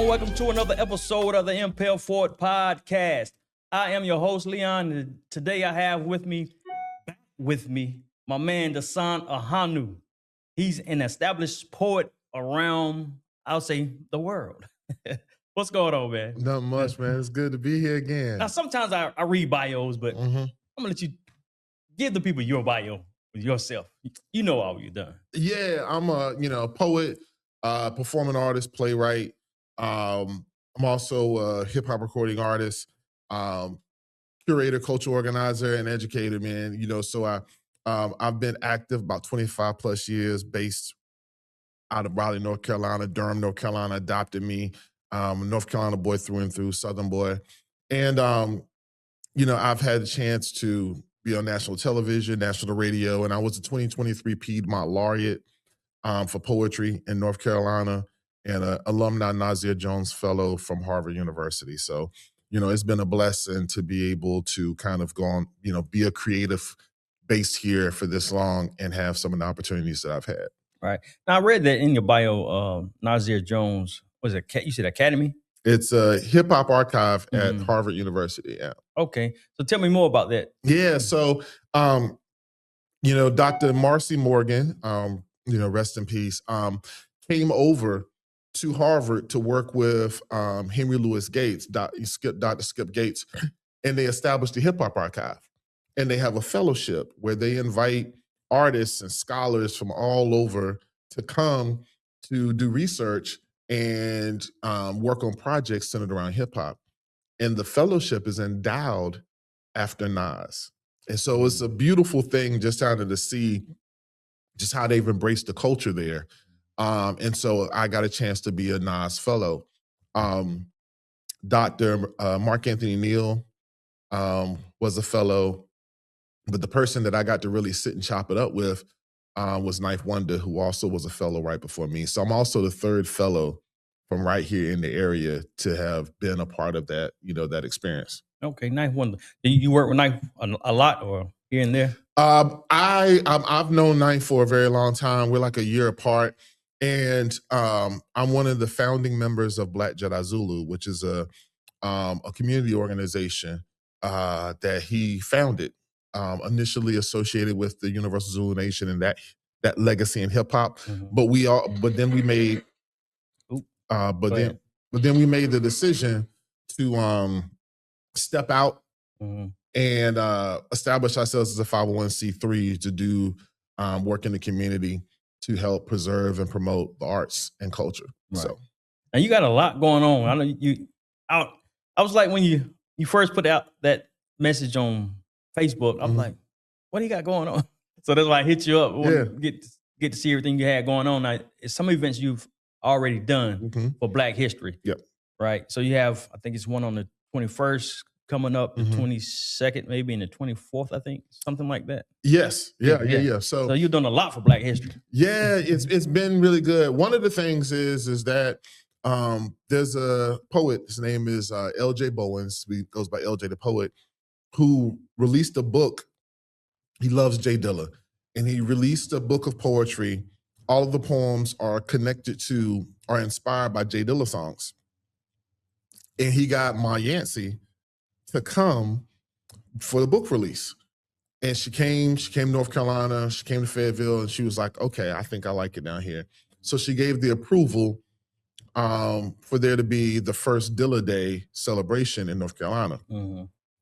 welcome to another episode of the Impel Forward Podcast. I am your host, Leon, and today I have with me my man, Dasan Ahanu. He's an established poet around, I'll say, the world. What's going on, man? Not much, man. It's good to be here again. Now, sometimes I read bios, but I'm going to let you give the people your bio with yourself. You know all you've done. Yeah, I'm a poet, performing artist, playwright. I'm also a hip hop recording artist, curator, cultural organizer, and educator, man. So I've been active about 25 plus years, based out of Raleigh, North Carolina. Durham, North Carolina adopted me. North Carolina boy through and through, Southern boy. And, I've had a chance to be on national television, national radio, and I was a 2023 Piedmont Laureate for poetry in North Carolina, and an alumni Nazir Jones Fellow from Harvard University. So, it's been a blessing to be able to kind of go on, be a creative base here for this long and have some of the opportunities that I've had. Right. Now, I read that in your bio, Nazir Jones, was it, you said Academy? It's a hip hop archive at Harvard University. Yeah. Okay. So tell me more about that. Yeah. So, Dr. Marcy Morgan, rest in peace, came over to Harvard to work with Henry Louis Gates, Dr. Skip Gates, and they established the hip hop archive. And they have a fellowship where they invite artists and scholars from all over to come to do research and work on projects centered around hip hop. And the fellowship is endowed after Nas. And so it's a beautiful thing just kind of to see just how they've embraced the culture there. And so I got a chance to be a Nas fellow. Dr. Mark Anthony Neal was a fellow, but the person that I got to really sit and chop it up with was Knife Wonder, who also was a fellow right before me. So I'm also the third fellow from right here in the area to have been a part of that, that experience. Okay, Knife Wonder. Do you work with Knife a lot or here and there? I've known Knife for a very long time. We're like a year apart. And I'm one of the founding members of Black Jedi Zulu, which is a community organization that he founded, initially associated with the Universal Zulu Nation and that legacy in hip hop. But then we made the decision to step out and establish ourselves as a 501c3 to do work in the community to help preserve and promote the arts and culture. Right. So, and you got a lot going on. I know I was like, when you first put out that message on Facebook, I'm like, what do you got going on? So that's why I hit you up. Get to see everything you had going on. Now, it's some events you've already done for Black History. Yep. Right. So you have, I think it's one on the 21st coming up, the 22nd, maybe, and the 24th, I think, something like that. Yes. Yeah. So you've done a lot for Black History. Yeah, it's been really good. One of the things is that there's a poet, his name is L.J. Bowens, he goes by L.J. the Poet, who released a book. He loves Jay Dilla, and he released a book of poetry. All of the poems are inspired by Jay Dilla songs. And he got Ma Yancey to come for the book release. And she came to North Carolina, she came to Fayetteville, and she was like, okay, I think I like it down here. So she gave the approval for there to be the first Dilla Day celebration in North Carolina.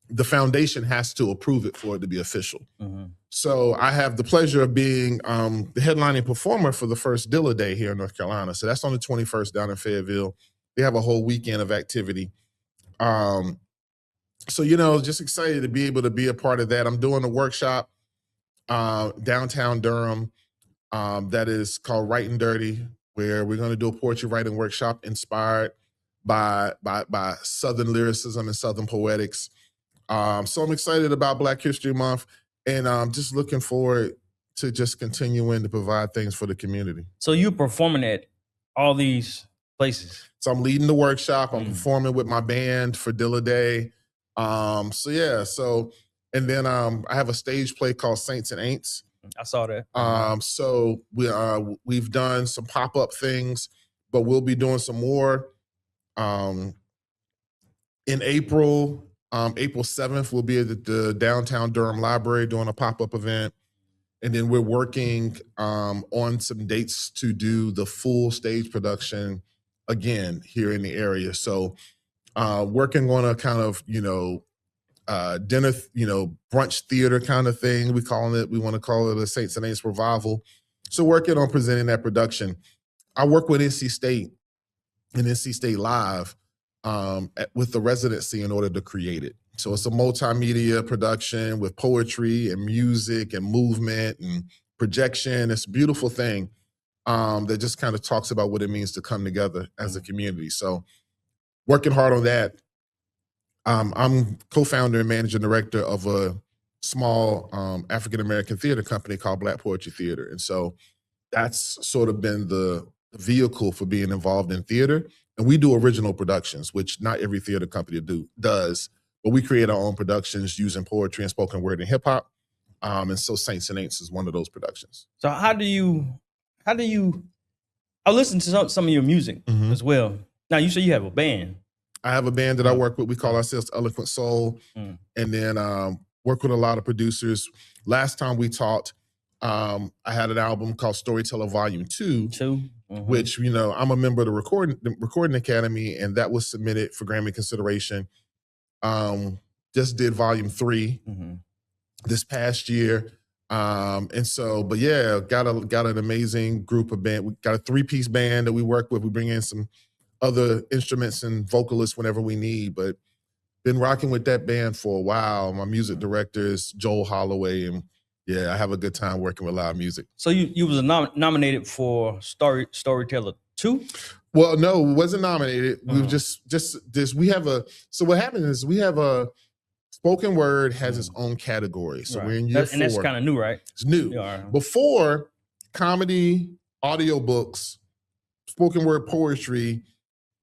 The foundation has to approve it for it to be official. So I have the pleasure of being the headlining performer for the first Dilla Day here in North Carolina. So that's on the 21st down in Fayetteville. They have a whole weekend of activity. So, just excited to be able to be a part of that. I'm doing a workshop downtown Durham that is called Writing Dirty, where we're going to do a poetry writing workshop inspired by Southern lyricism and Southern poetics. So I'm excited about Black History Month, and I'm just looking forward to just continuing to provide things for the community. So you're performing at all these places? So I'm leading the workshop. I'm performing with my band for Dilla Day. And then I have a stage play called Saints and Ain'ts. I saw that. So we've done some pop-up things, but we'll be doing some more In April, April 7th, we'll be at the downtown Durham Library doing a pop-up event. And then we're working on some dates to do the full stage production again here in the area. So working on a kind of, dinner, brunch theater kind of thing. We want to call it a Saints and Aints revival. So working on presenting that production. I work with NC State and NC State Live with the residency in order to create it. So it's a multimedia production with poetry and music and movement and projection. It's a beautiful thing that just kind of talks about what it means to come together as a community. So working hard on that. I'm co-founder and managing director of a small African-American theater company called Black Poetry Theater. And so that's sort of been the vehicle for being involved in theater. And we do original productions, which not every theater company does. But we create our own productions using poetry and spoken word and hip hop. And so Saints and Aints is one of those productions. So how do you, I listen to some of your music as well. Now you say you have a band. I have a band that I work with. We call ourselves Eloquent Soul. And then work with a lot of producers. Last time we talked, I had an album called Storyteller Volume 2. Which, I'm a member of the Recording Academy, and that was submitted for Grammy consideration. Just did Volume 3 this past year. And so, but yeah, got an amazing group of band. We got a 3-piece band that we work with. We bring in some other instruments and vocalists whenever we need, but been rocking with that band for a while. My music director is Joel Holloway, and yeah, I have a good time working with live music. So you was nominated for Storyteller 2? Well, no, wasn't nominated. We were just we have so what happened is we have a spoken word has its own category. So we're in year 4. And that's kind of new, right? It's new. Before, comedy, audiobooks, spoken word poetry,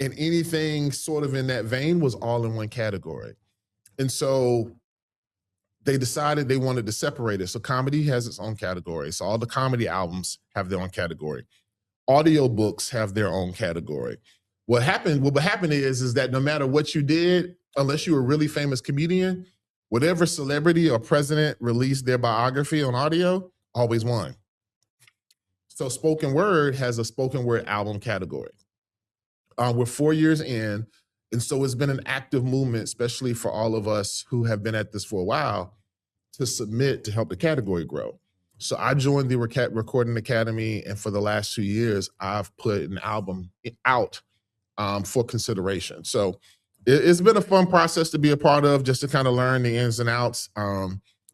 and anything sort of in that vein was all in one category. And so they decided they wanted to separate it. So comedy has its own category. So all the comedy albums have their own category. Audiobooks have their own category. What happened is that no matter what you did, unless you were a really famous comedian, whatever celebrity or president released their biography on audio always won. So spoken word has a spoken word album category. We're 4 years in, and so it's been an active movement, especially for all of us who have been at this for a while, to submit to help the category grow. So I joined the Recording Academy, and for the last 2 years, I've put an album out for consideration. So it's been a fun process to be a part of, just to kind of learn the ins and outs,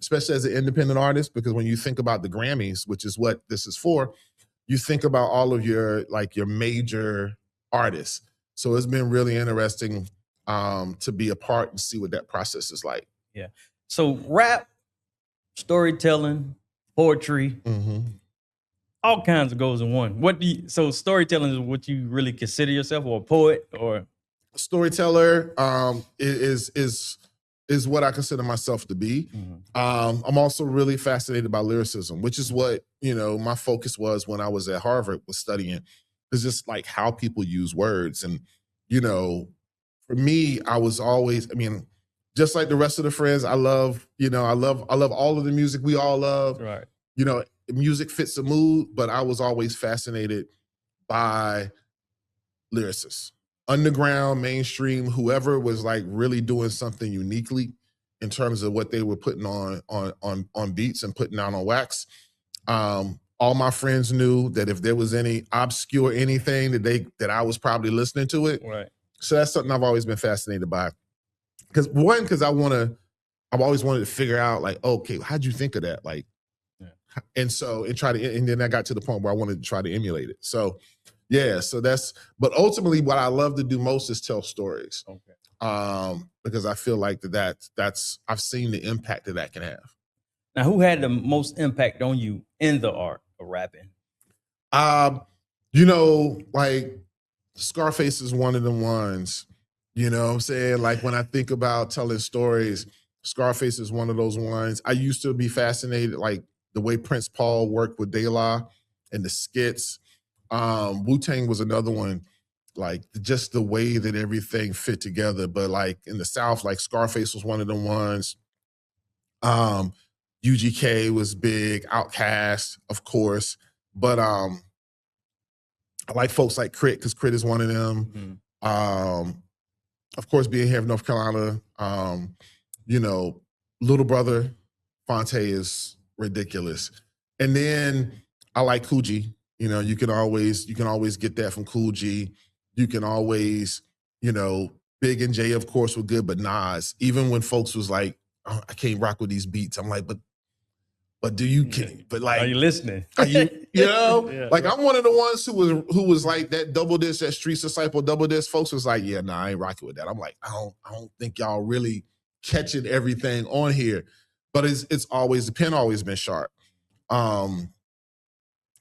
especially as an independent artist, because when you think about the Grammys, which is what this is for, you think about all of your major artists. So it's been really interesting to be a part and see what that process is like. Yeah. So rap, storytelling, poetry, all kinds of goes in one. So storytelling is what you really consider yourself, or a poet, or? Storyteller is what I consider myself to be. I'm also really fascinated by lyricism, which is what, my focus was when I was at Harvard, was studying. It's just like how people use words. And, for me, I was always, just like the rest of the friends, I love all of the music we all love. Right. Music fits the mood, but I was always fascinated by lyricists. Underground, mainstream, whoever was like really doing something uniquely in terms of what they were putting on beats and putting out on wax. All my friends knew that if there was any obscure anything that I was probably listening to it. Right. So that's something I've always been fascinated by. Because I've always wanted to figure out, like, okay, how'd you think of that? Like, and then I got to the point where I wanted to try to emulate it. So yeah, but ultimately what I love to do most is tell stories. Okay. Because I feel like that's I've seen the impact that can have. Now, who had the most impact on you in the art of rapping? Like Scarface is one of the ones, what I'm saying? Like when I think about telling stories, Scarface is one of those ones. I used to be fascinated, like the way Prince Paul worked with De La and the skits. Wu-Tang was another one. like just the way that everything fit together. But like in the South, like Scarface was one of the ones. UGK was big, Outkast, of course. But I like folks like Crit, because Crit is one of them. Of course, being here in North Carolina, you know, Little Brother, Fonte is ridiculous. And then I like Coogee. You know, you can always get that from Cool G. You can always, you know, Big and J, of course, were good, but Nas, even when folks was like, oh, I can't rock with these beats, I'm like, but do you can? But like, are you listening? Are you, you know, Yeah, like right. I'm one of the ones who was like that double disc, that Streets Disciple double disc. Folks was like, yeah, nah, I ain't rocking with that. I'm like, I don't think y'all really catching everything on here, but it's always, the pen always been sharp.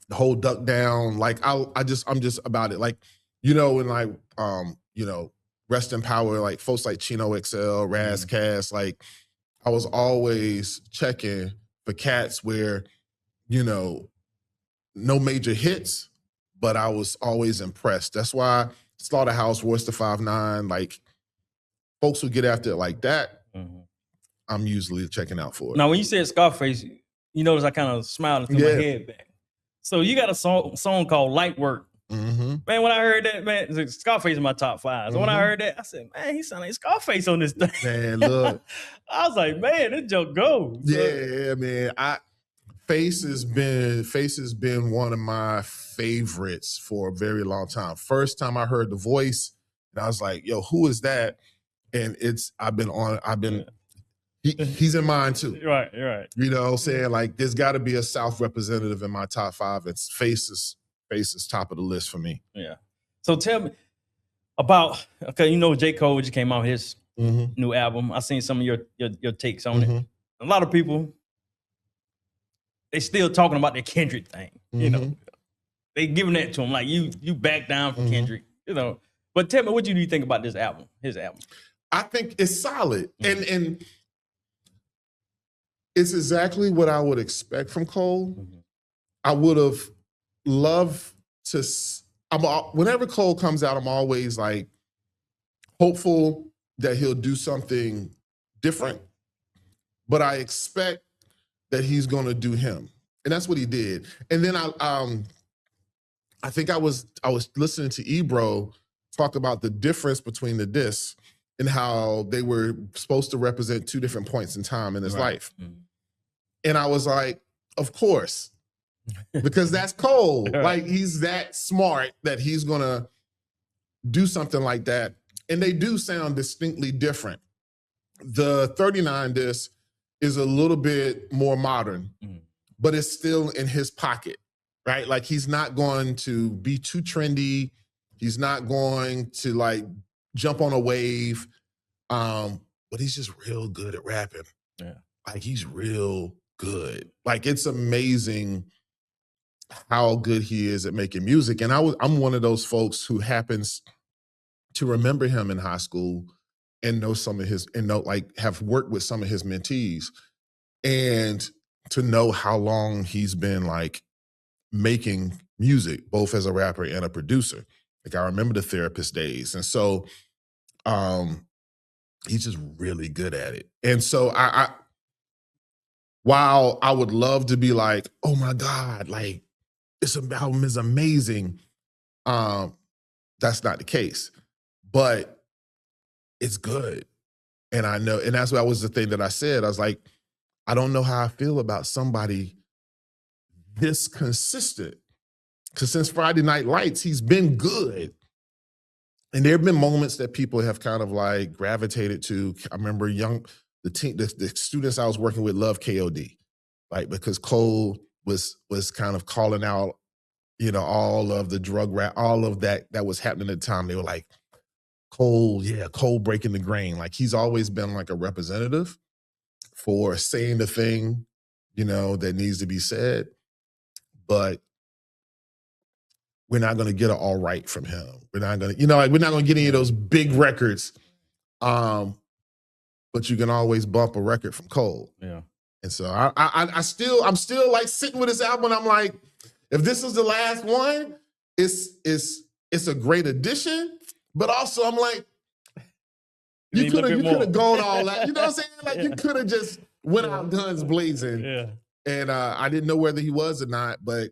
The whole duck down, like I'm just about it. Like, you know, and like you know, Rest in Power, like folks like Chino XL, Razcast, like I was always checking for cats where, you know, no major hits, but I was always impressed. That's why Slaughterhouse, Royce da 5'9", like folks who get after it like that, I'm usually checking out for it. Now, when you said Scarface, you notice I kind of smiled and threw my head back. So you got a song called Light Work. Man, when I heard that, man, Scarface in my top 5. So when I heard that, I said, man, he sound like Scarface on this thing. Man, look. I was like, man, this joke goes. Yeah, man. Face has been one of my favorites for a very long time. First time I heard the voice, and I was like, yo, who is that? And he's in mine too. Right. You know what I'm saying? Like, there's got to be a South representative in my top 5. It's Face is top of the list for me. Yeah. So tell me about, okay, you know, J. Cole just came out with his new album. I seen some of your takes on it. A lot of people, they still talking about the Kendrick thing. You know, they giving that to him like you back down from Kendrick. You know, but tell me, what do you think about this album? His album? I think it's solid, and it's exactly what I would expect from Cole. I would have loved to. Whenever Cole comes out, I'm always like hopeful that he'll do something different, but I expect that he's going to do him, and that's what he did. And then I think I was listening to Ebro talk about the difference between the discs and how they were supposed to represent 2 different points in time in his life. And I was like, of course, because that's Cole. Like, he's that smart that he's going to do something like that. And they do sound distinctly different. The 39 disc is a little bit more modern, but it's still in his pocket, right? Like, he's not going to be too trendy. He's not going to like jump on a wave, but he's just real good at rapping. Yeah. Like, he's real good. Like, it's amazing how good he is at making music. And I'm one of those folks who happens to remember him in high school and know some of his, and know, like, have worked with some of his mentees, and to know how long he's been like making music, both as a rapper and a producer. Like, I remember the Therapist days. And so he's just really good at it. And so I while I would love to be like, oh my God, like, this album is amazing, that's not the case. But it's good. And I know, and that's what was the thing that I said. I was like, I don't know how I feel about somebody this consistent. Because since Friday Night Lights, he's been good. And there have been moments that people have kind of like gravitated to. I remember the students I was working with loved KOD, like, because Cole was kind of calling out, you know, all of the drug rap, all of that was happening at the time. They were like, Cole breaking the grain. Like, he's always been like a representative for saying the thing, you know, that needs to be said. But we're not going to get an all right from him. We're not going to, you know, like, we're not going to get any of those big records. But you can always bump a record from Cole. Yeah. And so I'm still like sitting with this album. And I'm like, if this is the last one, it's it's a great addition, but also I'm like, You could have gone all out. You know what I'm saying? Like you Yeah. could have just went out guns blazing. Yeah. And I didn't know whether he was or not, but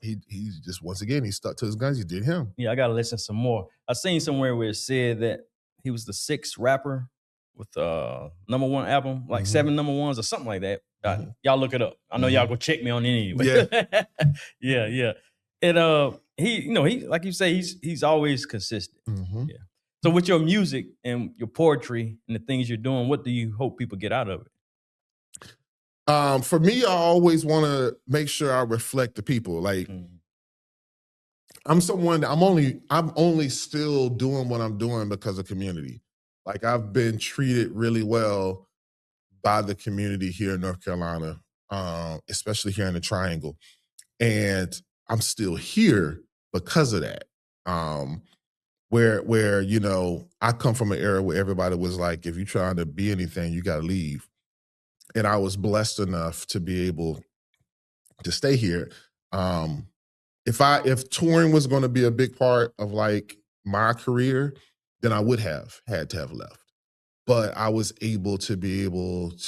he just, once again, he stuck to his guns. He did him. Yeah, I gotta listen some more. I seen somewhere where it said that he was the 6th rapper with #1 album, like 7 #1s or something like that. Y'all look it up. I know y'all go check me on it anyway. Yeah. yeah. And he like you say, he's always consistent. Yeah. So with your music and your poetry and the things you're doing, what do you hope people get out of it? For me, I always want to make sure I reflect the people. Like I'm someone that I'm only still doing what I'm doing because of community. Like I've been treated really well by the community here in North Carolina, especially here in the Triangle. And I'm still here because of that. Where you know, I come from an era where everybody was like, if you're trying to be anything, you got to leave. And I was blessed enough to be able to stay here. If touring was going to be a big part of like my career, then I would have had to have left. But I was able to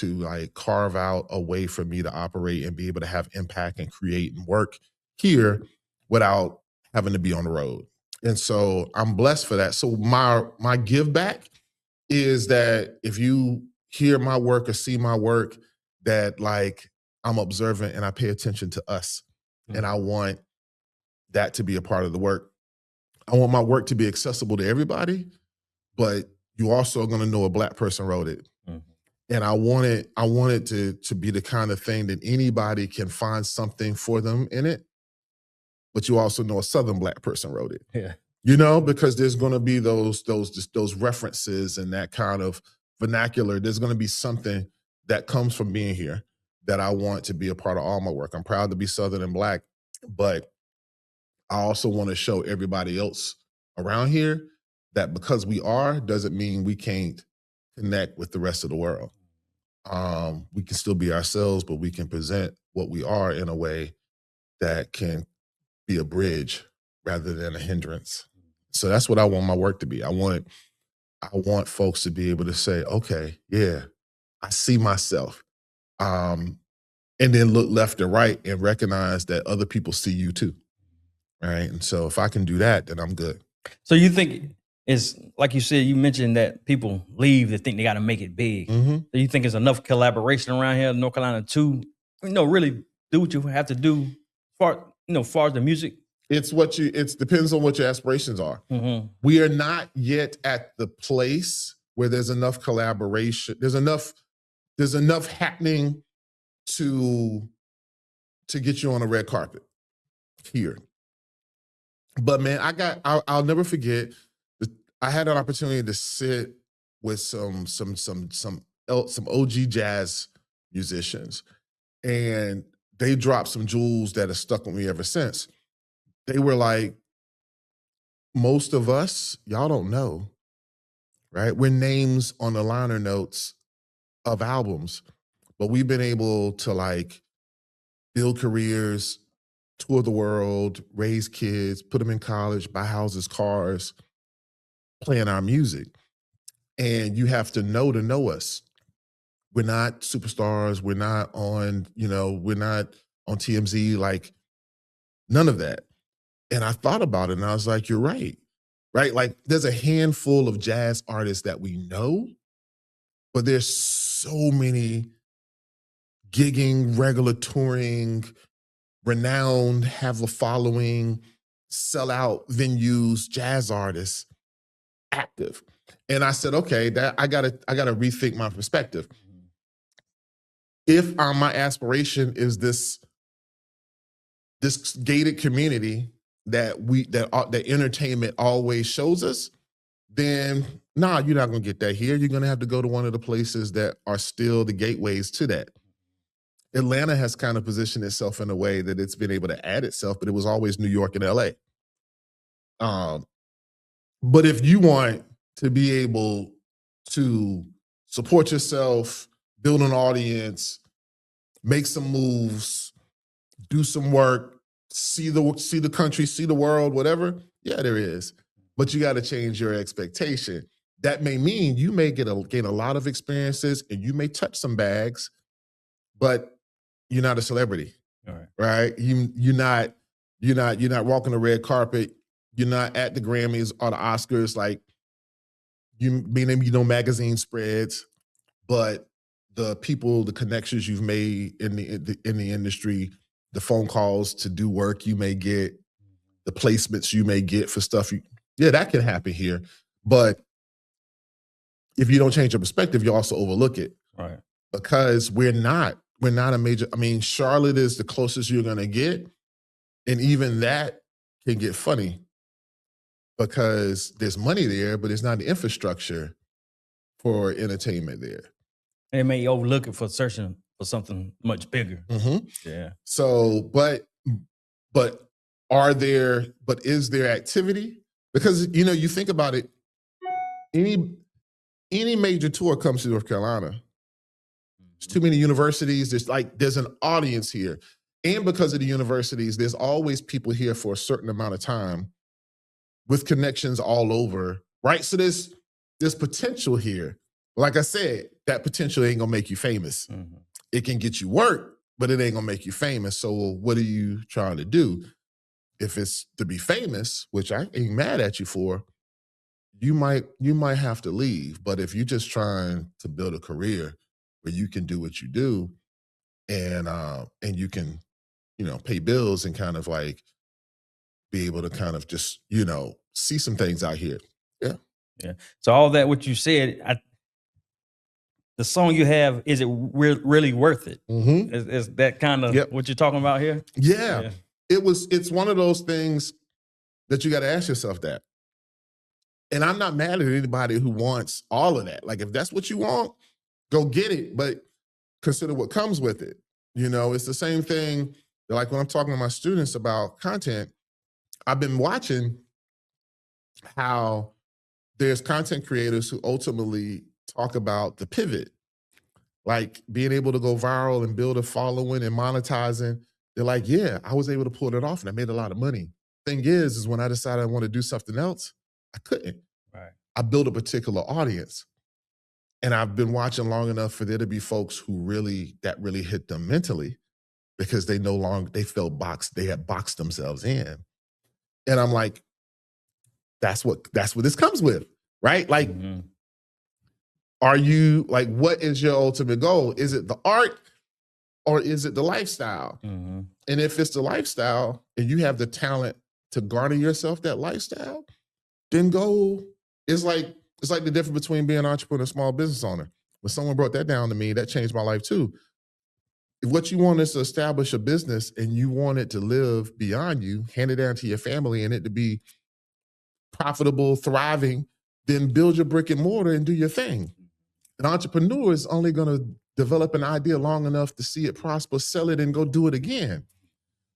like carve out a way for me to operate and be able to have impact and create and work here without having to be on the road. And so I'm blessed for that. So my give back is that if you hear my work or see my work, that like I'm observant and I pay attention to us. And I want that to be a part of the work. I want my work to be accessible to everybody, but you also are going to know a Black person wrote it. And I want it to be the kind of thing that anybody can find something for them in it, but you also know a Southern Black person wrote it. Yeah. You know, because there's going to be those references and that kind of vernacular. There's going to be something that comes from being here that I want to be a part of all my work. I'm proud to be Southern and Black, but I also want to show everybody else around here that because we are, doesn't mean we can't connect with the rest of the world. We can still be ourselves, but we can present what we are in a way that can be a bridge rather than a hindrance. So that's what I want my work to be. I want folks to be able to say, okay, yeah, I see myself. And then look left and right and recognize that other people see you too. Right. And so if I can do that, then I'm good. So you think it's like you said, you mentioned that people leave to think they got to make it big. So you think there's enough collaboration around here in North Carolina to, really do what you have to do far as the music? It depends on what your aspirations are. We are not yet at the place where there's enough collaboration. There's enough happening to get you on a red carpet here. But man, I'll never forget. I had an opportunity to sit with some OG jazz musicians, and they dropped some jewels that have stuck with me ever since. They were like, most of us, y'all don't know, right? We're names on the liner notes of albums, but we've been able to like build careers, tour the world, raise kids, put them in college, buy houses, cars, playing our music. And you have to know us. We're not superstars. We're not on, we're not on TMZ, like none of that. And I thought about it and I was like, you're right? Like there's a handful of jazz artists that we know, but there's so many gigging, regular touring, renowned, have a following, sell out venues, jazz artists, active. And I said, okay, I gotta rethink my perspective. If my aspiration is this gated community that entertainment always shows us, then you're not gonna get that here. You're gonna have to go to one of the places that are still the gateways to that. Atlanta has kind of positioned itself in a way that it's been able to add itself, but it was always New York and LA. But if you want to be able to support yourself, build an audience, make some moves, do some work, see the country, see the world, whatever, Yeah, there is. But you got to change your expectation. That may mean you may gain a lot of experiences and you may touch some bags, but you're not a celebrity, All right. right? You're not walking the red carpet. You're not at the Grammys or the Oscars, like you being in, magazine spreads, but the people, the connections you've made in the industry, the phone calls to do work you may get, the placements you may get for stuff, that can happen here. But if you don't change your perspective, you also overlook it. Right. Because we're not a major, Charlotte is the closest you're gonna get. And even that can get funny because there's money there, but it's not the infrastructure for entertainment there. And they may overlook it for searching for something much bigger. Mm-hmm. Yeah. So, but is there activity? Because, you think about it, any major tour comes to North Carolina. There's too many universities. There's an audience here. And because of the universities, there's always people here for a certain amount of time with connections all over, right? So there's potential here. Like I said, that potential ain't gonna make you famous. Mm-hmm. It can get you work, but it ain't gonna make you famous. So what are you trying to do? If it's to be famous, which I ain't mad at you for, you might have to leave. But if you're just trying to build a career where you can do what you do and you can, pay bills and kind of like be able to kind of just, see some things out here. Yeah. Yeah. So all that, what you said, the song you have, is it really worth it? Mm-hmm. Is that kind of what you're talking about here? Yeah. It's one of those things that you got to ask yourself that. And I'm not mad at anybody who wants all of that. Like, if that's what you want, go get it, but consider what comes with it. It's the same thing, like when I'm talking to my students about content, I've been watching how there's content creators who ultimately talk about the pivot, like being able to go viral and build a following and monetizing. They're like, yeah, I was able to pull it off and I made a lot of money. Thing is when I decided I want to do something else, I couldn't. Right. I built a particular audience. And I've been watching long enough for there to be folks who really hit them mentally because they felt boxed, they had boxed themselves in. And I'm like, that's what this comes with, right? Like, Are you like, what is your ultimate goal? Is it the art or is it the lifestyle? Mm-hmm. And if it's the lifestyle and you have the talent to garner yourself that lifestyle, then go. It's like the difference between being an entrepreneur and a small business owner. When someone brought that down to me, that changed my life too. If what you want is to establish a business and you want it to live beyond you, hand it down to your family and it to be profitable, thriving, then build your brick and mortar and do your thing. An entrepreneur is only going to develop an idea long enough to see it prosper, sell it, and go do it again.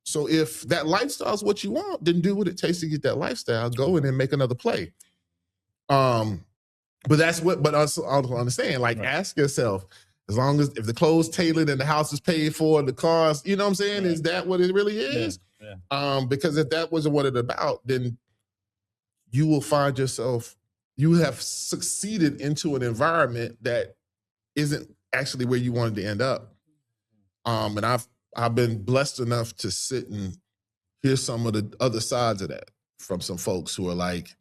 So if that lifestyle is what you want, then do what it takes to get that lifestyle, go and then make another play. But also understand, like, ask yourself, as long as if the clothes tailored and the house is paid for, the cars, you know what I'm saying? Right. Is that what it really is? Yeah. Because if that wasn't what it's about, then you will find yourself, you have succeeded into an environment that isn't actually where you wanted to end up. And I've been blessed enough to sit and hear some of the other sides of that from some folks who are like,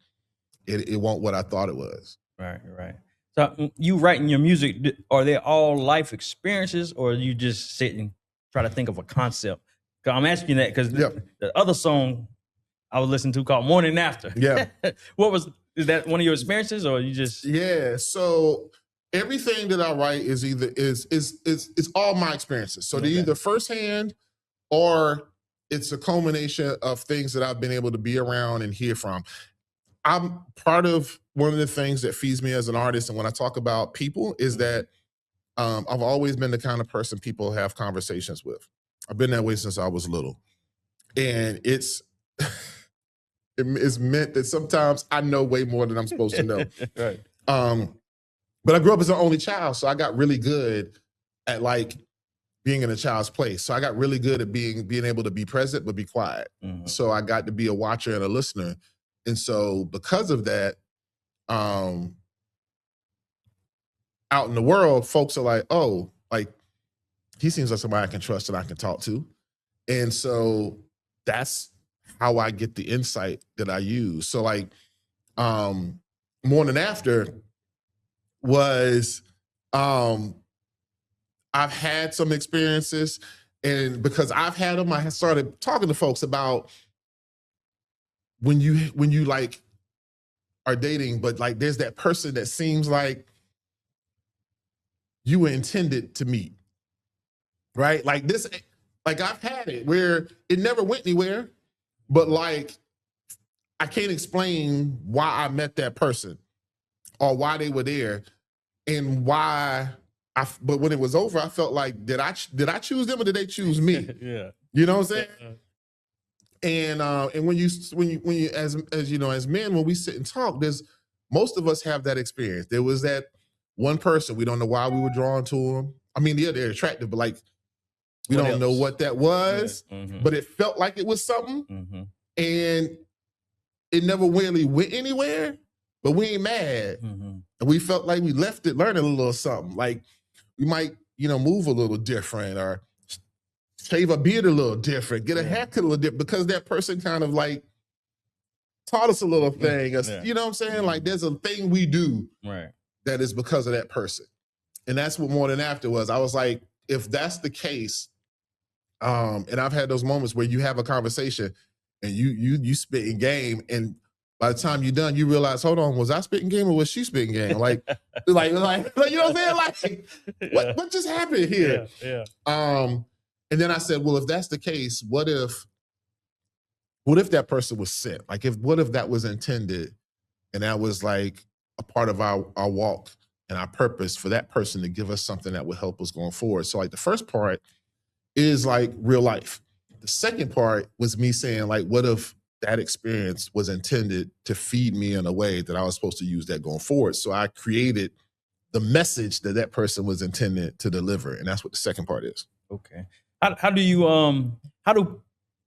it wasn't what I thought it was. Right. So you writing your music, are they all life experiences or you just sit and try to think of a concept? Because I'm asking you that because the other song I was listening to called Morning After. Yeah. Is that one of your experiences or you just? Yeah. So everything that I write is either is all my experiences. So they're either firsthand or it's a culmination of things that I've been able to be around and hear from. I'm part of one of the things that feeds me as an artist. And when I talk about people is that I've always been the kind of person people have conversations with. I've been that way since I was little. And it's meant that sometimes I know way more than I'm supposed to know. Right. But I grew up as an only child. So I got really good at like being in a child's place. So I got really good at being able to be present, but be quiet. Mm-hmm. So I got to be a watcher and a listener. And so because of that, out in the world, folks are like, oh, like he seems like somebody I can trust and I can talk to. And so that's how I get the insight that I use. So like Morning After was I've had some experiences, and because I've had them, I started talking to folks about when you like are dating, but like there's that person that seems like you were intended to meet, right? Like this, like I've had it where it never went anywhere, but like I can't explain why I met that person or why they were there and why but when it was over, I felt like, did I choose them or did they choose me? Yeah. You know what I'm saying? And when you as you know, as men, when we sit and talk, most of us have that experience. There was that one person, we don't know why we were drawn to them. I mean, yeah, they're attractive, but like we What don't know else? what that was, Mhm. but it felt like it was something. Mhm. And it never really went anywhere, but we ain't mad. Mhm. And we felt like we left it learning a little something. Like we might, move a little different or shave a beard a little different, get a haircut a little different, because that person kind of like taught us a little thing. Yeah. You know what I'm saying? Like there's a thing we do Right. that is because of that person. And that's what Morning After was. I was like, if that's the case, and I've had those moments where you have a conversation and you spit in game, and by the time you're done, you realize, hold on, was I spitting game or was she spitting game? Like, like, you know what I'm saying? Like, what just happened here? Yeah. And then I said, well, if that's the case, what if that person was sent? Like, what if that was intended, and that was like a part of our walk and our purpose for that person to give us something that would help us going forward. So like the first part is like real life. The second part was me saying, like, what if that experience was intended to feed me in a way that I was supposed to use that going forward? So I created the message that person was intended to deliver. And that's what the second part is. Okay. How do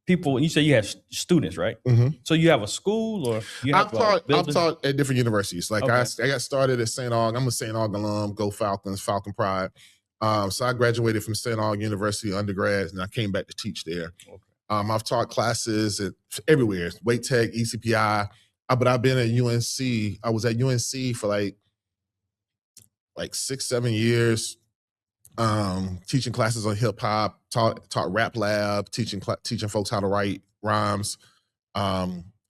people, you say you have students, right? Mm-hmm. So you have a school or you have I've taught at different universities. Like Okay. I got started at St. Aug. I'm a St. Aug alum, go Falcons, Falcon Pride. So I graduated from St. Aug University undergrad, and I came back to teach there. Okay. I've taught classes everywhere, Wait Tech, ECPI, but I've been at UNC. I was at UNC for like 6-7 years, teaching classes on hip hop, taught rap lab, teaching folks how to write rhymes,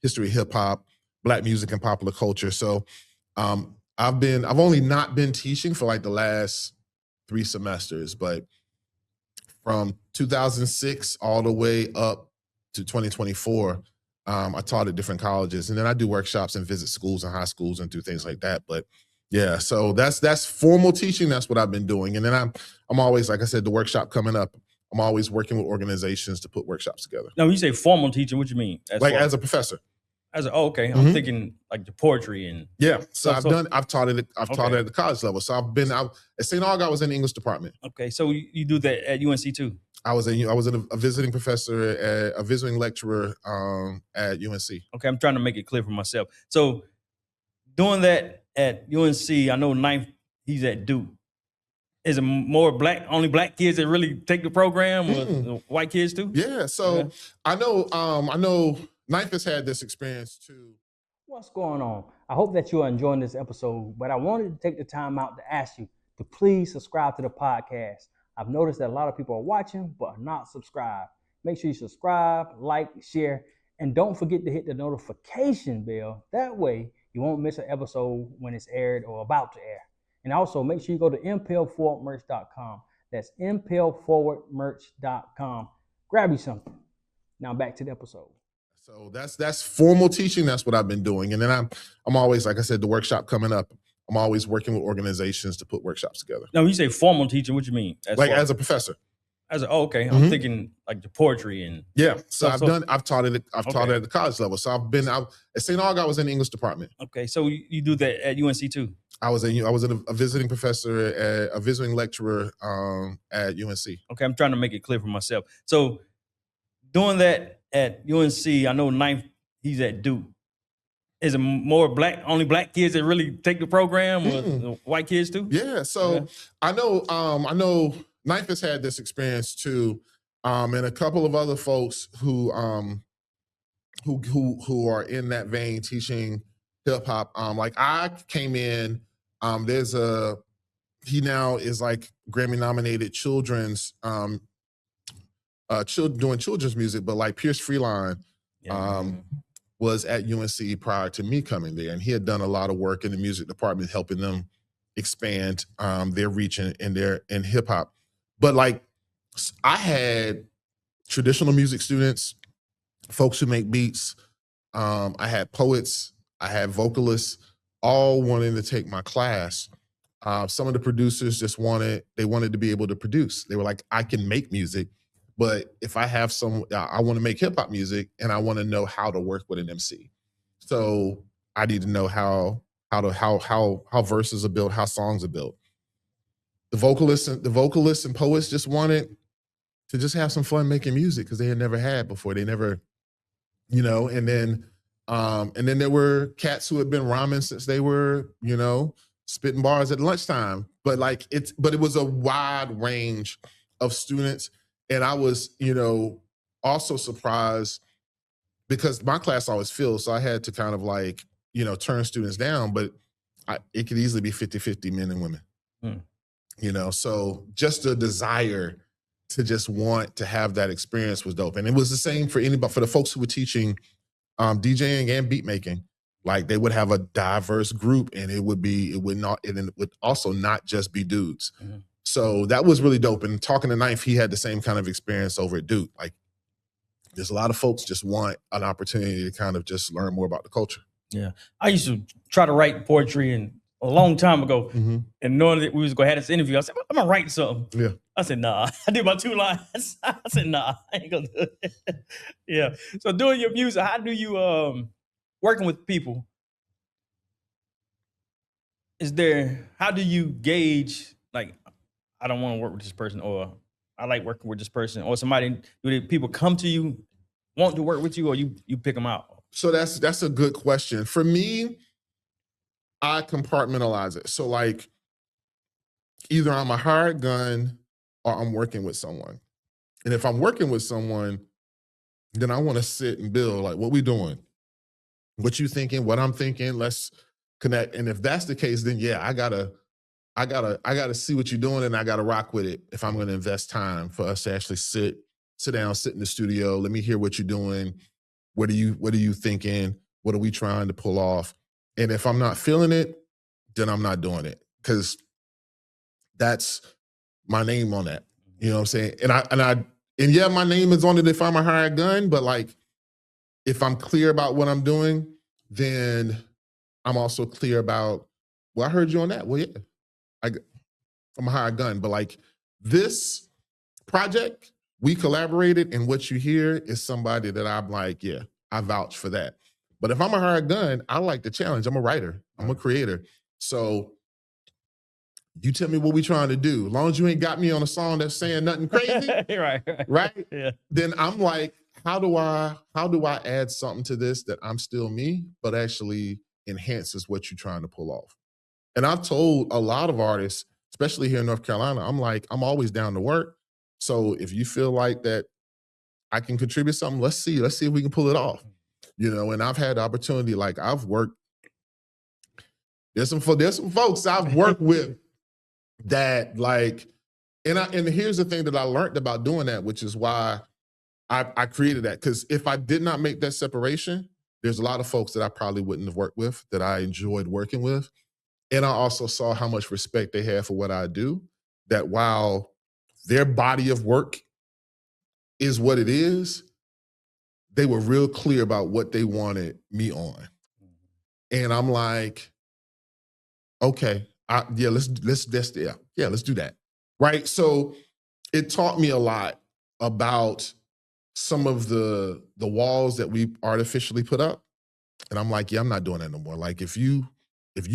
history of hip hop, Black music and popular culture. So I've only not been teaching for like the last 3 semesters, but from 2006 all the way up to 2024, I taught at different colleges, and then I do workshops and visit schools and high schools and do things like that. But yeah, so that's formal teaching. That's what I've been doing. And then I'm always, like I said, the workshop coming up, I'm always working with organizations to put workshops together. Now, when you say formal teaching, what you mean? As a professor. Okay. Mm-hmm. I'm thinking like the poetry and I've taught it at the college level. So I've been out at St. Aug. I was in the English department. Okay, so you do that at UNC too? I was a visiting professor, a visiting lecturer at UNC. Okay, I'm trying to make it clear for myself. So doing that at UNC, I know Ninth, he's at Duke. Is it more only black kids that really take the program, or white kids too? Yeah, so I know Ninth has had this experience too. What's going on? I hope that you are enjoying this episode, but I wanted to take the time out to ask you to please subscribe to the podcast. I've noticed that a lot of people are watching but are not subscribed. Make sure you subscribe, like, share, and don't forget to hit the notification bell. That way you won't miss an episode when it's aired or about to air. And also make sure you go to impelforwardmerch.com. That's impelforwardmerch.com. Grab you something. Now back to the episode. So that's formal teaching. That's what I've been doing. And then I'm always, like I said, the workshop coming up, I'm always working with organizations to put workshops together. Now, when you say formal teaching, what you mean? As a professor. Okay. I'm thinking like the poetry and So I've taught it at the college level. So I've been out at St. Aug. I was in the English department. Okay, so you do that at UNC too? I was a visiting professor, a visiting lecturer at UNC. Okay, I'm trying to make it clear for myself. So doing that at UNC, I know Ninth, he's at Duke. Is it more only black kids that really take the program, or white kids too? Yeah. So I know Knife has had this experience too, and a couple of other folks who are in that vein teaching hip hop. Like I came in, he now is like Grammy nominated children's doing children's music, but like Pierce Freeline was at UNC prior to me coming there, and he had done a lot of work in the music department, helping them expand their reach in hip hop. But like I had traditional music students, folks who make beats. I had poets, I had vocalists, all wanting to take my class. Some of the producers just wanted to be able to produce. They were like, I can make music, but if I have I want to make hip hop music, and I want to know how to work with an MC. So I need to know how verses are built, how songs are built. The vocalists and poets just wanted to just have some fun making music because they had never had before. They never, and then there were cats who had been rhyming since they were, spitting bars at lunchtime. But it was a wide range of students. And I was, also surprised because my class always filled. So I had to kind of like, turn students down, but it could easily be 50-50 men and women, so just the desire to just want to have that experience was dope. And it was the same for anybody, for the folks who were teaching DJing and beat making. Like they would have a diverse group, and it would also not just be dudes. Mm-hmm. So that was really dope. And talking to Knife, he had the same kind of experience over at Duke. Like there's a lot of folks just want an opportunity to kind of just learn more about the culture. Yeah. I used to try to write poetry and a long time ago, and knowing that we was going to have this interview, I said, I'm going to write something. Yeah. I said, nah. I did my 2 lines. I said, nah, I ain't going to do it. Yeah. So doing your music, how do you, working with people, how do you gauge, like, I don't want to work with this person, or I like working with this person, or do people come to you, want to work with you, or you pick them out? So that's a good question. For me, I compartmentalize it. So like either I'm a hired gun or I'm working with someone. And if I'm working with someone, then I want to sit and build, like, what we doing? What you thinking? What I'm thinking? Let's connect. And if that's the case, then yeah, I gotta see what you're doing, and I gotta rock with it if I'm gonna invest time for us to actually sit down, sit in the studio. Let me hear what you're doing. What are you thinking? What are we trying to pull off? And if I'm not feeling it, then I'm not doing it, because that's my name on that. You know what I'm saying? And yeah, my name is on it if I'm a hired gun, but like if I'm clear about what I'm doing, then I'm also clear about, well, I heard you on that. Well, yeah, I'm a hired gun, but like this project, we collaborated, and what you hear is somebody that I'm like, yeah, I vouch for that. But if I'm a hired gun, I like the challenge. I'm a writer. I'm a creator. So you tell me what we trying to do. As long as you ain't got me on a song that's saying nothing crazy, right? Yeah. Then I'm like, how do I add something to this that I'm still me, but actually enhances what you're trying to pull off? And I've told a lot of artists, especially here in North Carolina, I'm like, I'm always down to work. So if you feel like that I can contribute something, let's see if we can pull it off. And I've had the opportunity, like I've worked, there's some folks I've worked with that like, and here's the thing that I learned about doing that, which is why I created that. Because if I did not make that separation, there's a lot of folks that I probably wouldn't have worked with, that I enjoyed working with. And I also saw how much respect they have for what I do, that while their body of work is what it is, they were real clear about what they wanted me on. And I'm like, okay, let's do that. Right. So it taught me a lot about some of the walls that we artificially put up. And I'm like, yeah, I'm not doing that no more. Like if you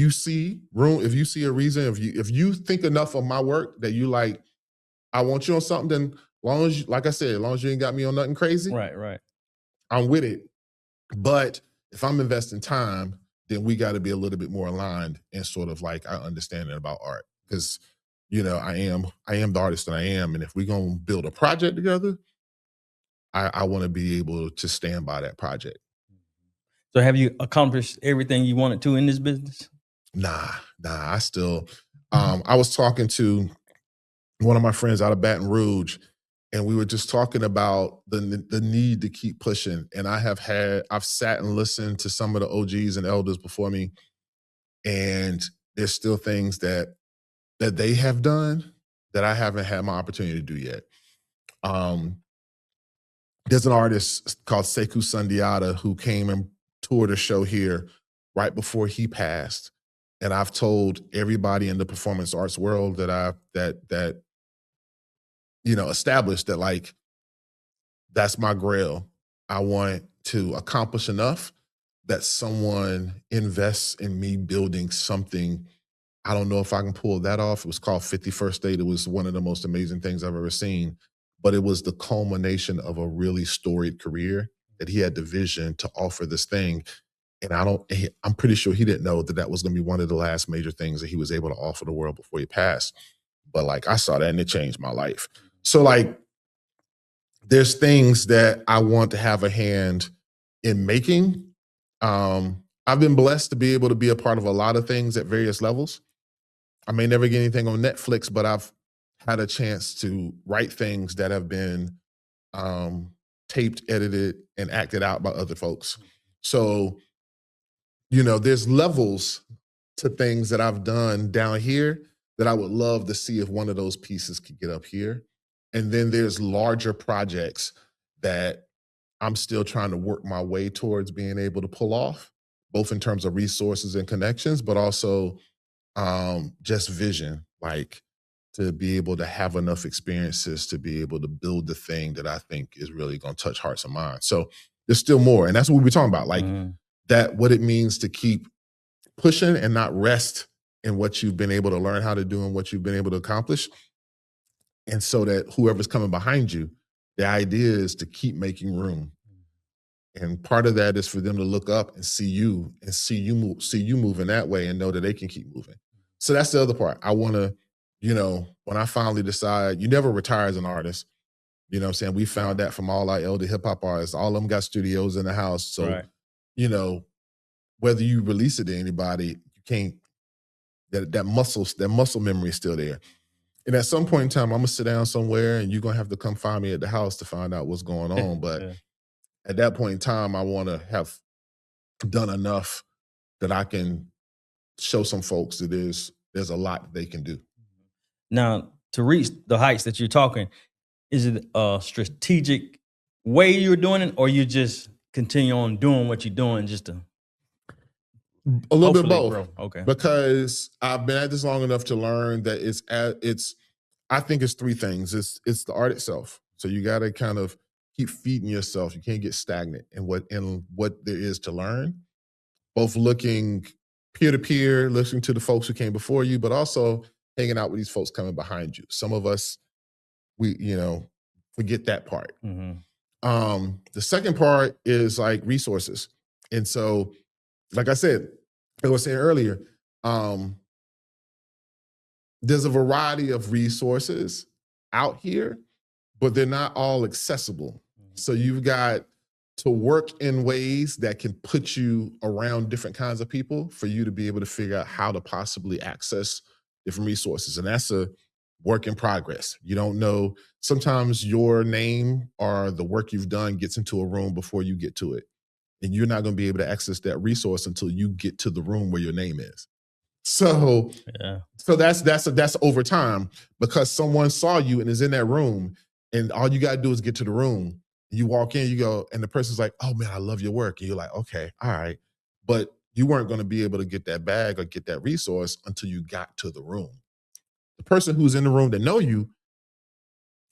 see a reason, if you think enough of my work that you like, I want you on something, then like I said, as long as you ain't got me on nothing crazy, right, I'm with it. But if I'm investing time, then we got to be a little bit more aligned in sort of like our understanding about art. Because, I am the artist that I am. And if we're going to build a project together, I want to be able to stand by that project. So have you accomplished everything you wanted to in this business? Nah, I still, I was talking to one of my friends out of Baton Rouge, and we were just talking about the need to keep pushing. And I've sat and listened to some of the OGs and elders before me, and there's still things that they have done that I haven't had my opportunity to do yet. There's an artist called Sekou Sundiata who came and toured a show here right before he passed. And I've told everybody in the performance arts world that established that, like, that's my grail. I want to accomplish enough that someone invests in me building something. I don't know if I can pull that off. It was called 51st State. It was one of the most amazing things I've ever seen. But it was the culmination of a really storied career that he had the vision to offer this thing. And I'm pretty sure he didn't know that that was going to be one of the last major things that he was able to offer the world before he passed. But like, I saw that and it changed my life. So like, there's things that I want to have a hand in making. I've been blessed to be able to be a part of a lot of things at various levels. I may never get anything on Netflix, but I've had a chance to write things that have been taped, edited, and acted out by other folks. So, there's levels to things that I've done down here that I would love to see if one of those pieces could get up here. And then there's larger projects that I'm still trying to work my way towards being able to pull off, both in terms of resources and connections, but also just vision, like to be able to have enough experiences to be able to build the thing that I think is really going to touch hearts and minds. So there's still more. And that's what we're talking about, like that, what it means to keep pushing and not rest in what you've been able to learn how to do and what you've been able to accomplish. And so that whoever's coming behind you, the idea is to keep making room. And part of that is for them to look up and see you moving that way and know that they can keep moving. So that's the other part. I want to, when I finally decide, you never retire as an artist. You know what I'm saying? We found that from all our elder hip hop artists. All of them got studios in the house. So, Right. Whether you release it to anybody, you can't, that muscle memory is still there. And at some point in time, I'm gonna sit down somewhere and you're gonna have to come find me at the house to find out what's going on. But Yeah. at that point in time, I want to have done enough that I can show some folks that there's a lot they can do. Now, to reach the heights that you're talking, is it a strategic way you're doing it, or you just continue on doing what you're doing just to A little bit of hopefully both. grow? Okay. Because I've been at this long enough to learn that I think it's three things. It's the art itself. So you got to kind of keep feeding yourself. You can't get stagnant in what there is to learn. Both looking peer to peer, listening to the folks who came before you, but also hanging out with these folks coming behind you. Some of us, we forget that part. The second part is like resources. And so, like I said, I was saying earlier, there's a variety of resources out here, but they're not all accessible. So you've got to work in ways that can put you around different kinds of people for you to be able to figure out how to possibly access different resources. And that's a work in progress. You don't know. Sometimes your name or the work you've done gets into a room before you get to it. And you're not going to be able to access that resource until you get to the room where your name is. So, so that's over time, because someone saw you and is in that room, and all you got to do is get to the room. You walk in, you go, and the person's like, "Oh man, I love your work." And you're like, "Okay, all right." But you weren't going to be able to get that bag or get that resource until you got to the room. The person who's in the room that know you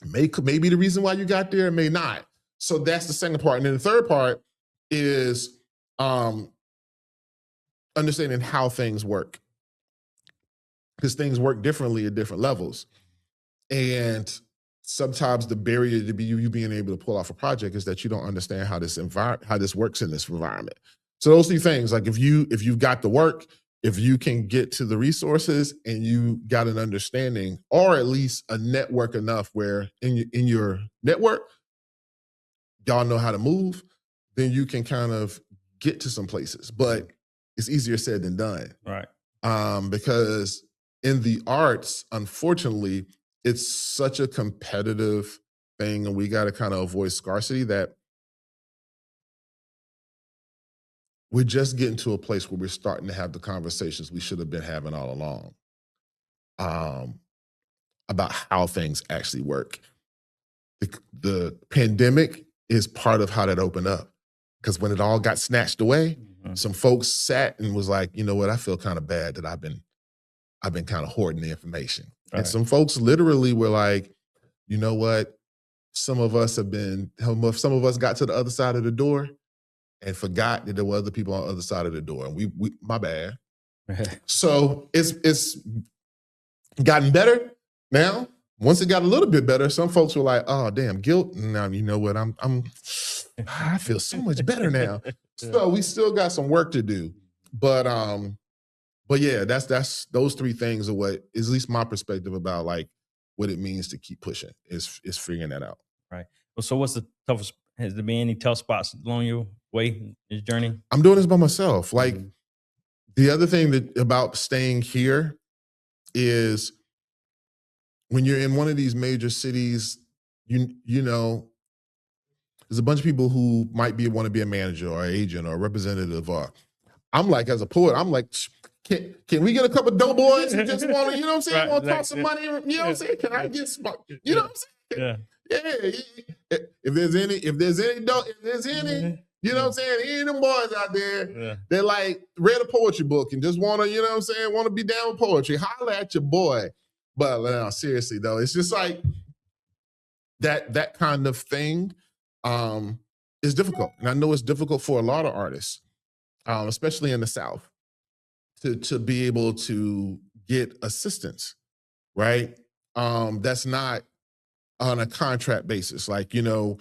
may be the reason why you got there, may not. So that's the second part. And then the third part is understanding how things work, because things work differently at different levels. And sometimes the barrier to you being able to pull off a project is that you don't understand how this works in this environment. So those three things, like if you've got the work, if you can get to the resources and you got an understanding or at least a network enough where in your network, y'all know how to move, then you can kind of get to some places. But it's easier said than done. Right. Because in the arts, unfortunately, it's such a competitive thing, and we got to kind of avoid scarcity that we're just getting to a place where we're starting to have the conversations we should have been having all along about how things actually work. The pandemic is part of how that opened up, because when it all got snatched away, some folks sat and was like, you know what, I feel kind of bad that I've been kind of hoarding the information. Right. And some folks literally were like, you know what, some of us got to the other side of the door and forgot that there were other people on the other side of the door. And we my bad. So it's gotten better now. Once it got a little bit better, some folks were like, oh, damn, guilt. Now, you know what, I feel so much better now. So we still got some work to do. But yeah, that's those three things are what is at least my perspective about like what it means to keep pushing is figuring that out. Right. Well, so what's the toughest? Has there been any tough spots along your way in this journey? I'm doing this by myself. Like the other thing about staying here is when you're in one of these major cities, you know, there's a bunch of people who might want to be a manager or agent or representative. Or I'm like, as a poet, I'm like, can we get a couple doughboys who just want to, you know what I'm saying, want to talk some money? You know what I'm saying? Can I get some, you know what I'm saying? Yeah. If there's any, you know what I'm saying, any of them boys out there that like read a poetry book and just want to, you know what I'm saying, want to be down with poetry, holler at your boy. But no, seriously though, it's just like that kind of thing is difficult. And I know it's difficult for a lot of artists, especially in the South, to be able to get assistance, right? That's not on a contract basis. Like, you know,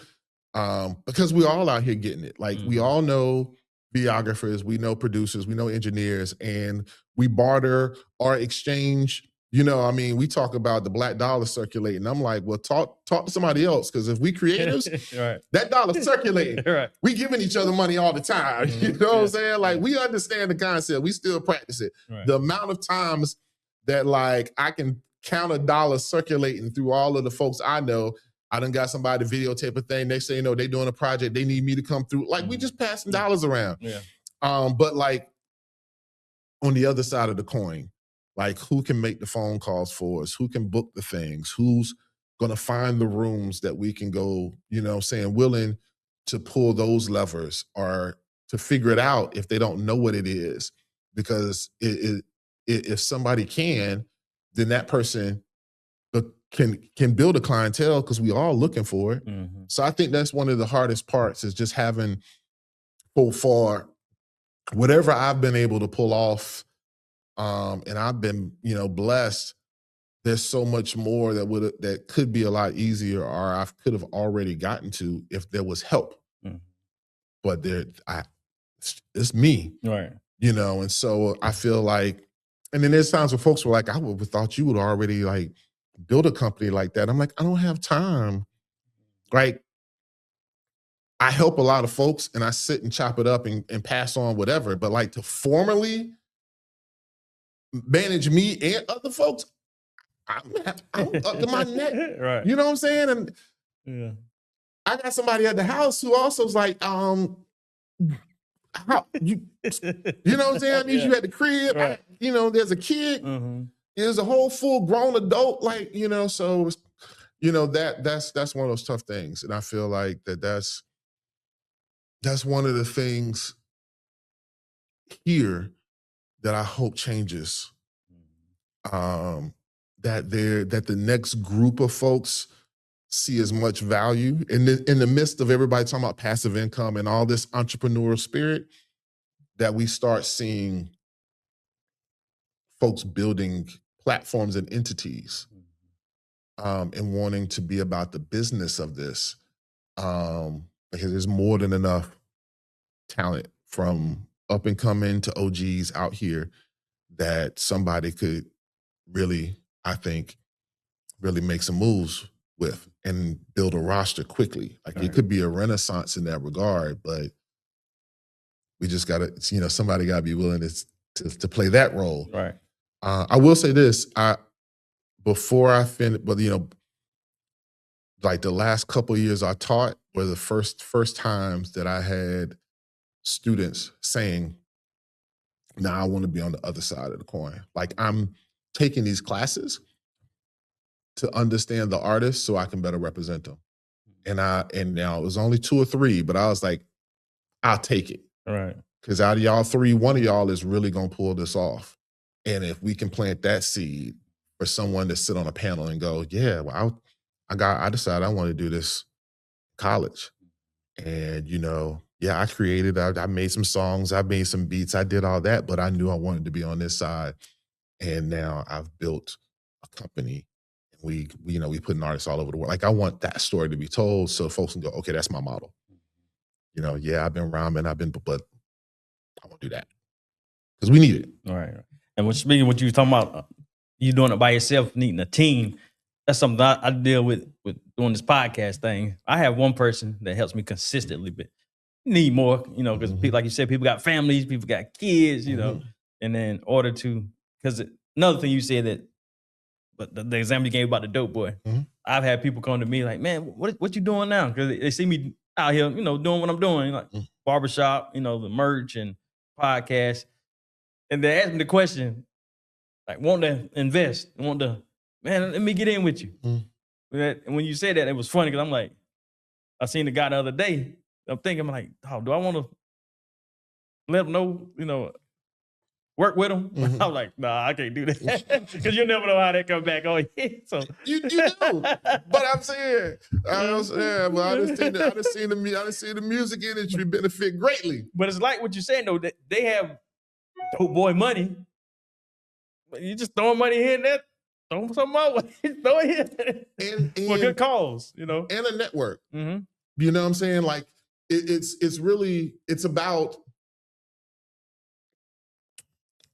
because we're all out here getting it. Like we all know videographers, we know producers, we know engineers, and we barter or exchange. You know, I mean, we talk about the black dollar circulating. I'm like, well, talk to somebody else, because if we creatives, right, that dollar circulating. right. We giving each other money all the time. You know what I'm saying? Like we understand the concept. We still practice it. Right. The amount of times that like I can count a dollar circulating through all of the folks I know. I done got somebody to videotape a thing. Next thing you know, they doing a project. They need me to come through. Like we just passing dollars around. Yeah. But like on the other side of the coin, like who can make the phone calls for us? Who can book the things? Who's going to find the rooms that we can go, you know, saying willing to pull those levers or to figure it out if they don't know what it is. Because if somebody can, then that person can build a clientele, because we all looking for it. So I think that's one of the hardest parts, is just having for whatever I've been able to pull off. And I've been, you know, blessed. There's so much more that could be a lot easier, or I could have already gotten to if there was help. But it's me, right? You know, and so I feel like, and then there's times where folks were like, I would have thought you would already like build a company like that. I'm like, I don't have time. Like, I help a lot of folks and I sit and chop it up and pass on whatever. But like to formally manage me and other folks, I'm up to my neck. Right. You know what I'm saying? And I got somebody at the house who also is like, how you know what I'm saying? I need you at the crib. Right. You know, there's a kid. There's a whole full grown adult, like, you know, so you know, that's one of those tough things. And I feel like that's one of the things here that I hope changes. That the next group of folks see as much value in the midst of everybody talking about passive income and all this entrepreneurial spirit, that we start seeing folks building platforms and entities, and wanting to be about the business of this, because there's more than enough talent from up and coming to OGs out here that somebody could really, I think, really make some moves with and build a roster quickly. Like Right. it could be a renaissance in that regard, but we just gotta, somebody gotta be willing to play that role. Right. I will say this: before I finish, but like the last couple of years I taught were the first times that I had students saying, "Now I want to be on the other side of the coin." Like I'm taking these classes to understand the artist so I can better represent them. And now it was only 2 or 3, but I was like, I'll take it. Right. Because out of y'all 3, one of y'all is really gonna pull this off. And if we can plant that seed for someone to sit on a panel and go, yeah, well, I decided I want to do this college. And yeah, I created, I made some songs, I made some beats, I did all that, but I knew I wanted to be on this side. And now I've built a company. We put artists all over the world. Like I want that story to be told so folks can go, okay, that's my model. Yeah, I've been rhyming, but I won't do that. Because we need it. All right. And speaking of what you were talking about, you doing it by yourself, needing a team. That's something I deal with doing this podcast thing. I have one person that helps me consistently, but need more, because like you said, people got families, people got kids, and then in order to, because another thing you said but the example you gave about the dope boy, I've had people come to me like, man, what you doing now? Because they see me out here, doing what I'm doing, like barbershop, the merch and podcast. And they ask me the question, like, want to invest, man, let me get in with you. And when you said that, it was funny because I'm like, I seen the guy the other day. I'm thinking, I'm like, oh, do I want to let him know, work with him? I'm like, nah, I can't do that. Because you never know how that come back on you. So You do. But I'm saying, I just seen the music industry benefit greatly. But it's like what you're saying, though, that they have dope boy money. But you just throwing money here and there, throw some more, throw it here. For good cause, And a network. Mm-hmm. You know what I'm saying? Like, it's about,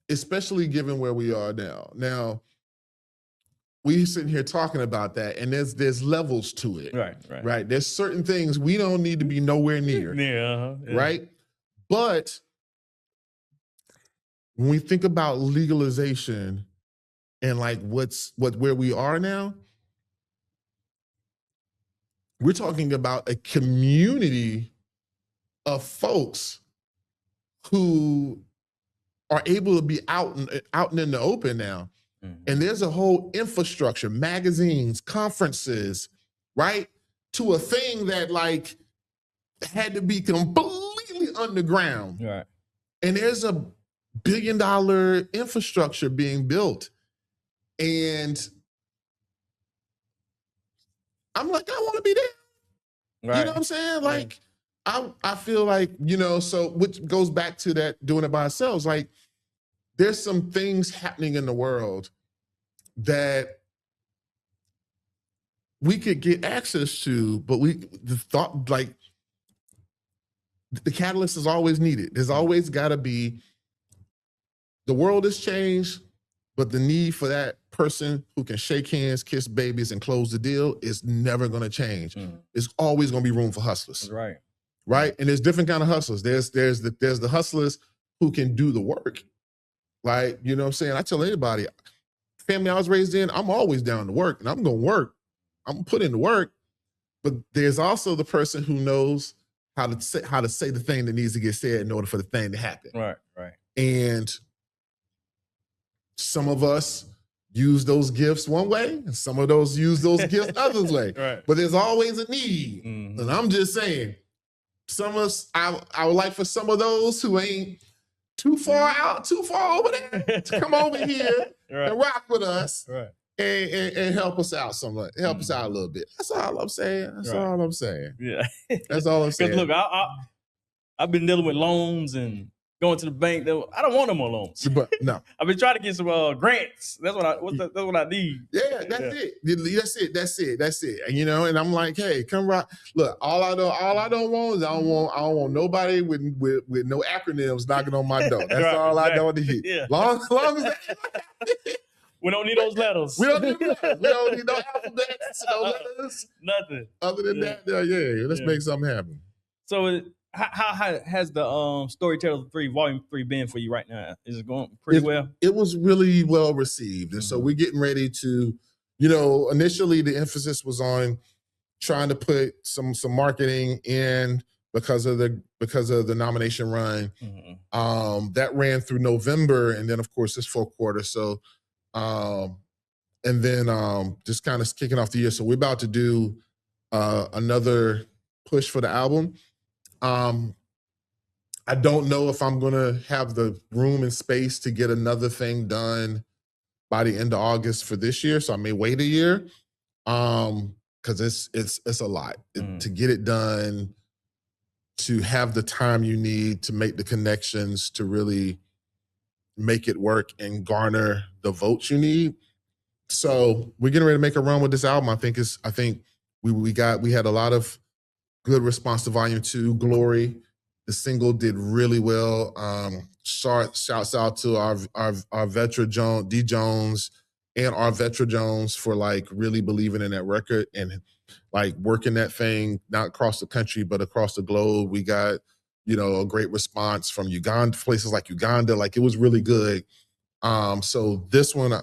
especially given where we are now. Now, we sitting here talking about that, and there's levels to it. Right. There's certain things we don't need to be nowhere near. Yeah. Right? But when we think about legalization and like where we are now, we're talking about a community of folks who are able to be out and in the open now. And there's a whole infrastructure, magazines, conferences, right? To a thing that like had to be completely underground. Right. And there's a $1 billion infrastructure being built. And I'm like, I want to be there. Right. You know what I'm saying? Like, I feel like, so which goes back to that doing it by ourselves. Like, there's some things happening in the world that we could get access to, but the catalyst is always needed. There's always got to be, the world has changed, but the need for that person who can shake hands, kiss babies, and close the deal is never going to change. It's always going to be room for hustlers. Right. Right? And there's different kind of hustlers. There's the hustlers who can do the work. Like, you know what I'm saying? I tell anybody, family I was raised in, I'm always down to work, and I'm going to work. I'm going to put in the work. But there's also the person who knows how to say the thing that needs to get said in order for the thing to happen. Right. And some of us use those gifts one way, and some of those use those gifts others way. Right. But there's always a need. And I'm just saying, some of us, I would like for some of those who ain't too far over there to come over here and rock with us and help us out somewhat. Help us out a little bit. That's all I'm saying. That's all I'm saying. Yeah. That's all I'm saying. Because look, I've been dealing with loans and going to the bank. I don't want no more loans. But no, I've been trying to get some grants. That's what I need. yeah, that's it. And and I'm like, hey, come right. Look, all I don't want is I don't want nobody with no acronyms knocking on my door. That's Right, all I exactly. don't hear. Yeah. Long as that. We don't need those letters. We don't need no alphabets, no letters. Nothing. Other than that, let's make something happen. So how has the Storyteller 3 Volume 3 been for you right now? Is it going pretty well? It was really well received. And so we're getting ready to, initially the emphasis was on trying to put some marketing in because of the nomination run. That ran through November, and then of course this fourth quarter. So and then just kind of kicking off the year. So we're about to do another push for the album. I don't know if I'm gonna have the room and space to get another thing done by the end of August for this year. So I may wait a year. Because it's a lot to get it done, to have the time you need to make the connections to really make it work and garner the votes you need. So we're getting ready to make a run with this album. I think we had a lot of good response to Volume 2, Glory. The single did really well. Shouts out to our Vetra D Jones and our Vetra Jones for like really believing in that record and like working that thing not across the country but across the globe. We got a great response from Uganda, places like Uganda. Like it was really good. So this one,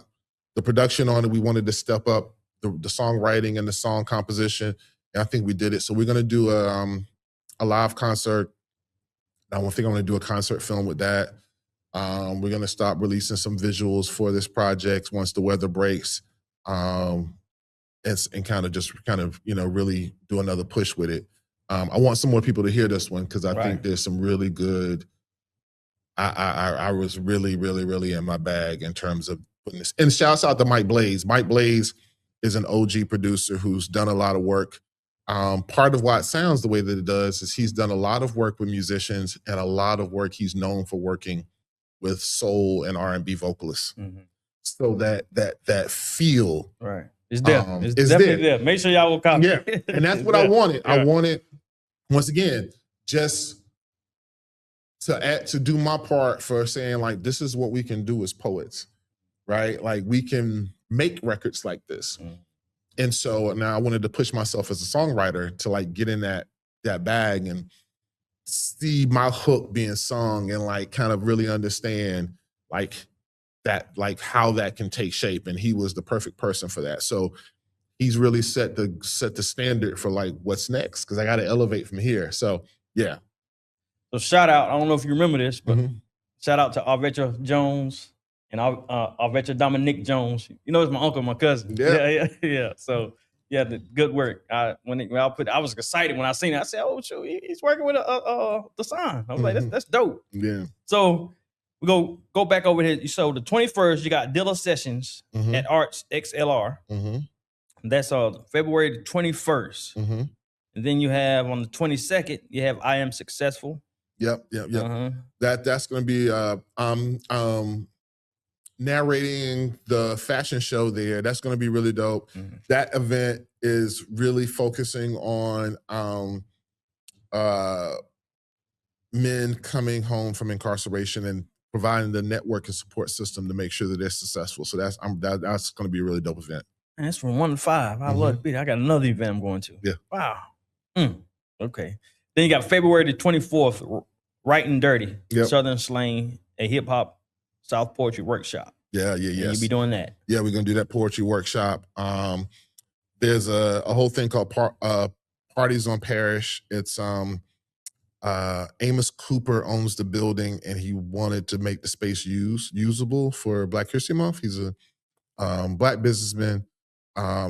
the production on it, we wanted to step up the songwriting and the song composition, and I think we did it. So we're gonna do a live concert. I think I'm gonna do a concert film with that. We're gonna stop releasing some visuals for this project once the weather breaks, and kind of really do another push with it. I want some more people to hear this one because I think there's some really good. I was really, really, really in my bag in terms of putting this. And shouts out to Mike Blaze. Mike Blaze is an OG producer who's done a lot of work. Part of why it sounds the way that it does is he's done a lot of work with musicians and a lot of work he's known for working with soul and R&B vocalists. So that feel it's there. It's definitely there. Make sure y'all will copy. Yeah, and that's what I wanted. I wanted, once again, just to do my part for saying like, this is what we can do as poets, right? Like we can make records like this. And so now I wanted to push myself as a songwriter to like get in that bag and see my hook being sung and like kind of really understand like that, like how that can take shape. And he was the perfect person for that. So he's really set the standard for like what's next, because I got to elevate from here. So yeah. So shout out, I don't know if you remember this, but shout out to Arvetra Jones and Arvetra Dominique Jones. It's my uncle, my cousin. Yeah. So yeah, the good work. I was excited when I seen it. I said, "Oh, shoot, he's working with Dasan." I was like, "That's dope." Yeah. So we go back over here. So the 21st, you got Dilla Sessions at Arts XLR. That's February the 21st. And then you have on the 22nd, you have I Am Successful. Yep. That's going to be narrating the fashion show there. That's going to be really dope. That event is really focusing on men coming home from incarceration and providing the network and support system to make sure that they're successful. So that's going to be a really dope event. And that's from 1 to 5. I love it. I got another event I'm going to. Yeah. Wow. Okay. Then you got February the 24th, Right and Dirty, Southern Slang, a hip hop South Poetry workshop. Yeah. You'll be doing that. Yeah, we're gonna do that poetry workshop. There's a whole thing called Parties on Parish. It's Amos Cooper owns the building, and he wanted to make the space usable for Black History Month. He's a Black businessman,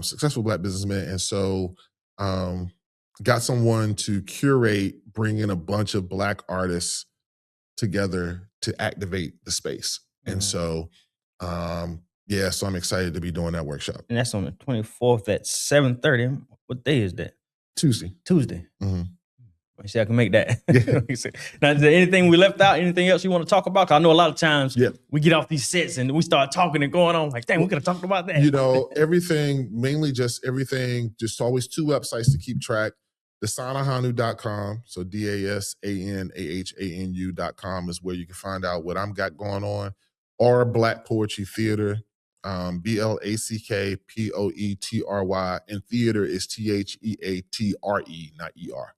successful Black businessman, and so got someone to curate, bring in a bunch of Black artists together to activate the space. And so, so I'm excited to be doing that workshop. And that's on the 24th at 7:30. What day is that? Tuesday. I see I can make that. Yeah. Now, is there anything we left out? Anything else you want to talk about? 'Cause I know a lot of times Yeah. we get off these sets and we start talking and going on like, dang, we could have talked about that. You know, everything, mainly just everything, just always two websites to keep track. DasanAhanu.com. So DasanAhanu.com is where you can find out what I'm got going on. Or Black Poetry Theater, BlackPoetry, and theater is THEATRE, not ER.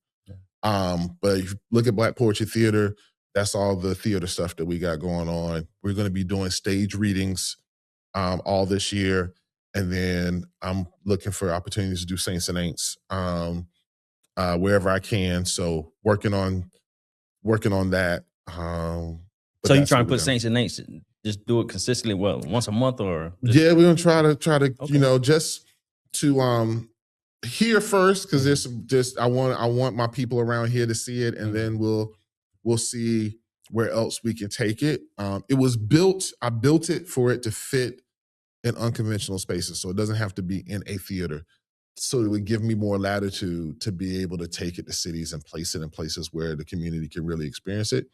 But if you look at Black Poetry Theater, that's all the theater stuff that we got going on. We're going to be doing stage readings all this year. And then I'm looking for opportunities to do Saints and Ain'ts wherever I can. So working on that. So you trying to put Saints and Ain'ts, just do it consistently, well, once a month or? Yeah, we're gonna try to Okay. you know, just to here first, because there's some I want my people around here to see it, and then we'll see where else we can take it. I built it for it to fit in unconventional spaces, so it doesn't have to be in a theater. So it would give me more latitude to be able to take it to cities and place it in places where the community can really experience it.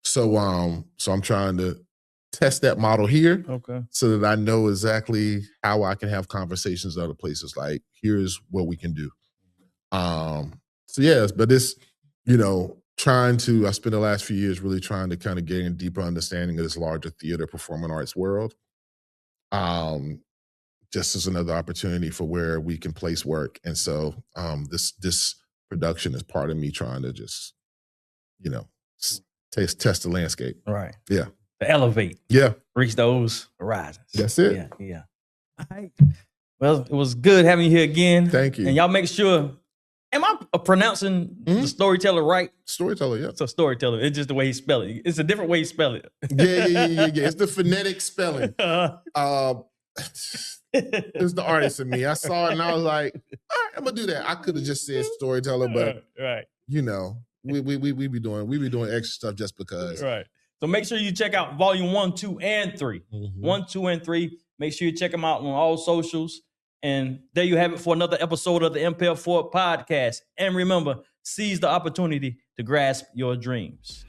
So I'm trying to test that model here, Okay. so that I know exactly how I can have conversations in other places. Like, here's what we can do. So yes, but it's, you know, I spent the last few years really trying to kind of gain a deeper understanding of this larger theater performing arts world. Just as another opportunity for where we can place work. And so this production is part of me trying to just, you know, test the landscape. Right. Yeah. To elevate. Yeah. Reach those horizons. That's it. Yeah. All right. Well, it was good having you here again. Thank you. And y'all make sure, am I pronouncing the storyteller right? Storyteller, yeah. It's a storyteller. It's just the way he spell it. It's a different way he spell it. Yeah. It's the phonetic spelling. It's the artist in me. I saw it and I was like, all right, I'm gonna do that. I could have just said storyteller, but right. You know, we be doing extra stuff just because. Right. So make sure you check out volume 1, 2, and 3. 1, 2, and 3. Make sure you check them out on all socials. And there you have it for another episode of the Impel Forward Podcast. And remember, seize the opportunity to grasp your dreams.